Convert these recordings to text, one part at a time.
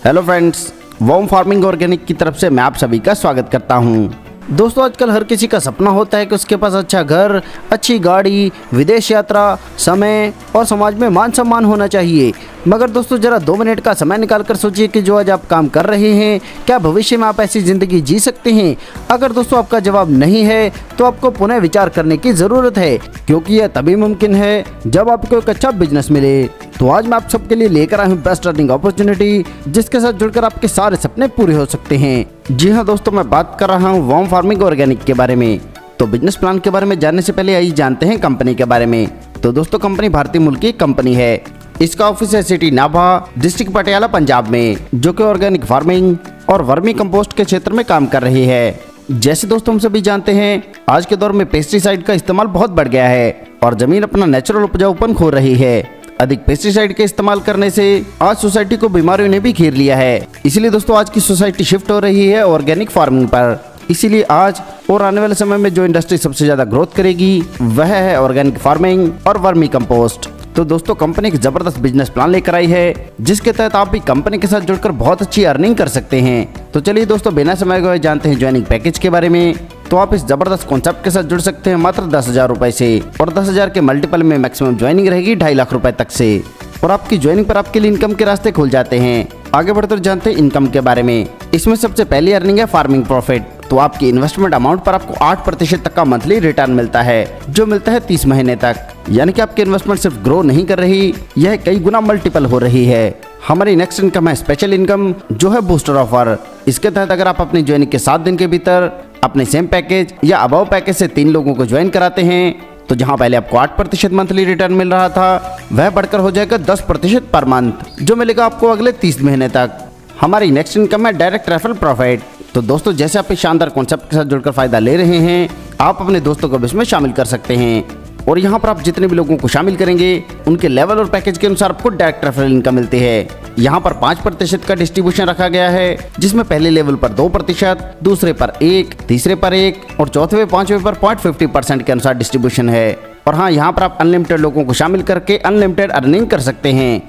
Hello friends, worm farming organic की तरफ से मैं आप सभी का स्वागत करता हूं। दोस्तों, आजकल हर किसी का सपना होता है कि उसके पास अच्छा घर, अच्छी गाड़ी, विदेश यात्रा, समय और समाज में मान सम्मान होना चाहिए। मगर दोस्तों, जरा 2 मिनट का समय निकाल कर सोचिए कि जो आज आप काम कर रहे हैं, क्या भविष्य में आप ऐसी ज़िंदगी जी सकते हैं? अगर दोस्तों आपका जवाब नहीं है तो आपको पुनः विचार करने की ज़रूरत है, क्योंकि यह तभी मुमकिन है जब आपको एक अच्छा बिजनेस मिले। तो आज मैं आप सबके लिए लेकर आया हूँ बेस्ट अर्निंग अपॉर्चुनिटी, जिसके साथ जुड़कर आपके सारे सपने पूरे हो सकते हैं। जी हाँ दोस्तों, मैं बात कर रहा हूँ वॉर्म फार्मिंग ऑर्गेनिक के बारे में। तो बिजनेस प्लान के बारे में जानने से पहले आइए जानते हैं कंपनी के बारे में। तो दोस्तों, कंपनी भारतीय मूल की कंपनी है। इसका ऑफिस है सिटी नाभा, डिस्ट्रिक्ट पटियाला, पंजाब में, जो कि ऑर्गेनिक फार्मिंग और वर्मी कंपोस्ट के क्षेत्र में काम कर रही है। जैसे दोस्तों हम सभी जानते हैं, आज के दौर में पेस्टिसाइड का इस्तेमाल बहुत बढ़ गया है और जमीन अपना नेचुरल उपजाऊपन खो रही है। अधिक पेस्टिसाइड के इस्तेमाल करने से आज सोसाइटी को बीमारियों ने भी घेर लिया है। इसलिए दोस्तों आज की सोसाइटी शिफ्ट हो रही है ऑर्गेनिक फार्मिंग पर। इसीलिए आज और आने वाले समय में जो इंडस्ट्री सबसे ज्यादा ग्रोथ करेगी वह है ऑर्गेनिक फार्मिंग और वर्मी कंपोस्ट। तो दोस्तों, कंपनी एक जबरदस्त बिजनेस प्लान लेकर आई है, जिसके तहत आप भी कंपनी के साथ जुड़कर बहुत अच्छी अर्निंग कर सकते हैं। तो चलिए दोस्तों, बिना समय गए जानते हैं ज्वाइनिंग पैकेज के बारे में। तो आप इस जबरदस्त कॉन्सेप्ट के साथ जुड़ सकते हैं मात्र 10,000 रुपए से, और 10,000 के मल्टीपल में मैक्सिमम ज्वाइनिंग रहेगी 2.5 लाख रुपए तक से। और आपकी ज्वाइनिंग पर आपके लिए इनकम के रास्ते खुल जाते हैं। आगे बढ़कर जानते हैं इनकम के बारे में। इसमें सबसे पहली अर्निंग है फार्मिंग प्रॉफिट। तो आपकी इन्वेस्टमेंट अमाउंट पर आपको 8% तक का मंथली रिटर्न मिलता है, जो मिलता है 30 महीने तक। यानी कि आपकी इन्वेस्टमेंट सिर्फ ग्रो नहीं कर रही, यह कई गुना मल्टीपल हो रही है। हमारी नेक्स्ट इनकम है स्पेशल इनकम, जो है बूस्टर ऑफर। इसके तहत अगर आप अपनी ज्वाइनिंग के 7 दिन के भीतर अपने सेम पैकेज या अबव पैकेज से 3 लोगों को ज्वाइन कराते हैं, तो जहां पहले आपको 8% मंथली रिटर्न मिल रहा था, वह बढ़कर हो जाएगा 10% पर मंथ, जो मिलेगा आपको अगले 30 महीने तक। हमारी नेक्स्ट इनकम है डायरेक्ट रेफरल प्रॉफिट। तो दोस्तों, जैसे आप इस शानदार कॉन्सेप्ट के साथ जुड़कर फायदा ले रहे हैं, आप अपने दोस्तों को भी इसमें शामिल कर सकते हैं। और यहाँ पर आप जितने भी लोगों को शामिल करेंगे, उनके लेवल और पैकेज के अनुसार आपको डायरेक्ट रेफरल इनकम मिलती है। यहाँ पर 5% का डिस्ट्रीब्यूशन रखा गया है, जिसमें पहले लेवल पर 2%, दूसरे पर 1, तीसरे पर 1 और चौथे 5वें पर 0.50% के अनुसार डिस्ट्रीब्यूशन है। और हाँ, यहाँ पर आप अनलिमिटेड लोगों को शामिल करके अनलिमिटेड अर्निंग कर सकते हैं।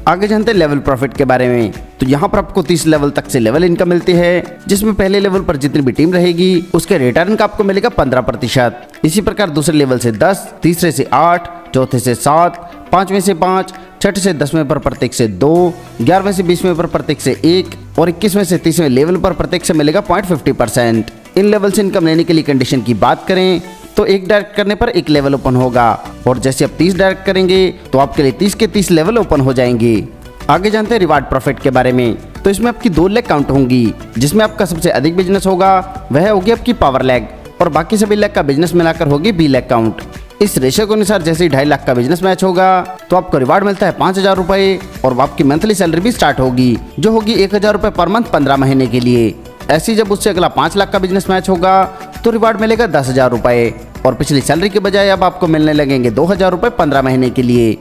आगे जानते हैं लेवल प्रॉफिट के बारे में। तो यहाँ पर आपको 30 लेवल तक से लेवल इनकम मिलती है, जिसमें पहले लेवल पर जितनी भी टीम रहेगी उसके रिटर्न का आपको मिलेगा 15%। इसी प्रकार दूसरे लेवल से 10, तीसरे से 8, चौथे से 7, 5वें से 5, छठे से 10वें पर प्रत्येक से 2, 11वें से 20वें पर प्रत्येक से 1 और 21वें से 30वें लेवल पर प्रत्येक से मिलेगा 0.50%। इन लेवल से इनकम लेने के लिए कंडीशन की बात करें तो एक डायरेक्ट करने पर 1 लेवल ओपन होगा, और जैसे आप 30 डायरेक्ट करेंगे तो आपके लिए 30 के 30 लेवल ओपन हो जाएंगे। आगे जानते हैं रिवार्ड प्रॉफिट के बारे में। तो इसमें आपकी 2 लेग काउंट होंगी, जिसमें आपका सबसे अधिक बिजनेस होगा वह होगी आपकी पावर लेग, और बाकी सभी लेग का बिजनेस मिलाकर होगी बी लेग काउंट। इस रेशियो के अनुसार जैसे ही 2.5 लाख का बिजनेस मैच होगा तो आपको रिवार्ड मिलता है 5,000 रुपए, और आपकी मंथली सैलरी भी स्टार्ट होगी, जो होगी 1,000 रुपए पर मंथ 15 महीने के लिए। ऐसे जब उससे अगला 5 लाख का बिजनेस मैच होगा तो रिवार्ड मिलेगा 10,000 रुपए, और पिछली सैलरी के बजाय अब आपको मिलने लगेंगे 2,000 रुपए 15 महीने के लिए।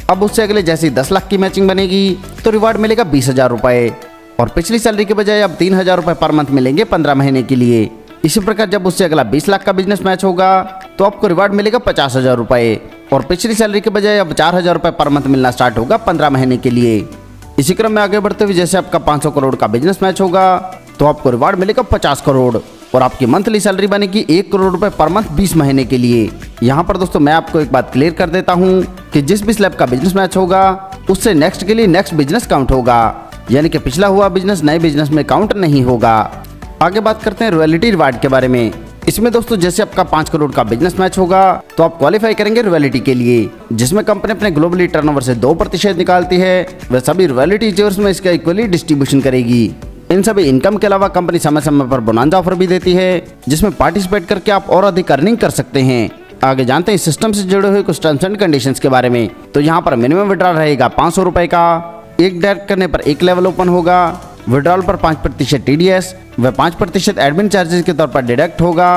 अब उससे अगले जैसे ही 10 लाख की मैचिंग बनेगी तो रिवार्ड मिलेगा 20,000 रुपए, और पिछली सैलरी के बजाय अब 3,000 रुपए पर मंथ मिलेंगे 15 महीने के लिए। इसी प्रकार जब उससे अगला 20 लाख का बिजनेस मैच होगा तो आपको रिवार्ड मिलेगा 50,000 रुपए, और पिछली सैलरी के बजाय अब 4,000 रुपए पर मंथ मिलना स्टार्ट होगा 15 महीने के लिए। इसी क्रम में आगे बढ़ते हुए जैसे आपका 500 करोड़ का बिजनेस मैच होगा तो आपको रिवार्ड मिलेगा 50 करोड़, और आपकी मंथली सैलरी बनेगी 1 करोड़ रुपए पर मंथ 20 महीने के लिए। यहाँ पर दोस्तों मैं आपको एक बात क्लियर कर देता हूँ कि जिस भी स्लैब का बिजनेस मैच होगा उससे नेक्स्ट के लिए नेक्स्ट बिजनेस काउंट होगा, यानी कि पिछला हुआ बिजनेस नए बिजनेस में काउंट नहीं होगा। आगे बात करते हैं रॉयल्टी रिवार्ड के बारे में। इसमें दोस्तों जैसे आपका 5 करोड़ का बिजनेस मैच होगा तो आप क्वालिफाई करेंगे रॉयल्टी के लिए, जिसमें कंपनी अपने ग्लोबली टर्नओवर से 2% निकालती है, वह सभी रॉयल्टी शेयर्स में इसका इक्वली डिस्ट्रीब्यूशन करेगी। इन सभी इनकम के अलावा कंपनी समय समय पर बोनांजा ऑफर भी देती है, जिसमें पार्टिसिपेट करके आप और अधिक अर्निंग कर सकते हैं। आगे जानते हैं इस सिस्टम से जुड़े हुए कुछ टर्म्स एंड कंडीशंस के बारे में। तो यहाँ पर मिनिमम विड्रॉल रहेगा 500 रुपए का, एक डायरेक्ट करने पर 1 लेवल ओपन होगा, विड्रॉल पर 5% TDS व 5% एडमिन चार्जेस के तौर पर डिडक्ट होगा,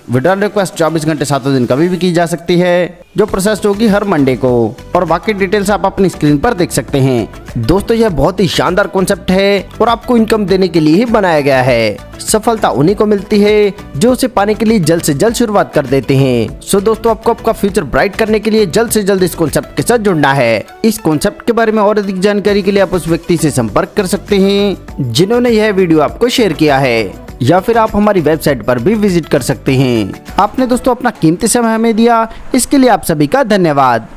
विड्रॉल रिक्वेस्ट 24 घंटे 7 दिन कभी भी की जा सकती है, जो प्रोसेस होगी हर मंडे को। और बाकी डिटेल्स आप अपनी स्क्रीन पर देख सकते हैं। दोस्तों यह बहुत ही शानदार कॉन्सेप्ट है और आपको इनकम देने के लिए ही बनाया गया है। सफलता उन्हीं को मिलती है जो उसे पाने के लिए जल्द से जल्द शुरुआत कर देते हैं। सो दोस्तों आपको आपका फ्यूचर ब्राइट करने के लिए जल्द से जल्द इस कॉन्सेप्ट के साथ जुड़ना है। इस कॉन्सेप्ट के बारे में और अधिक जानकारी के लिए आप उस व्यक्ति से संपर्क कर सकते हैं जिन्होंने यह वीडियो आपको शेयर किया है, या फिर आप हमारी वेबसाइट पर भी विजिट कर सकते हैं। आपने दोस्तों अपना कीमती समय हमें दिया, इसके लिए आप सभी का धन्यवाद।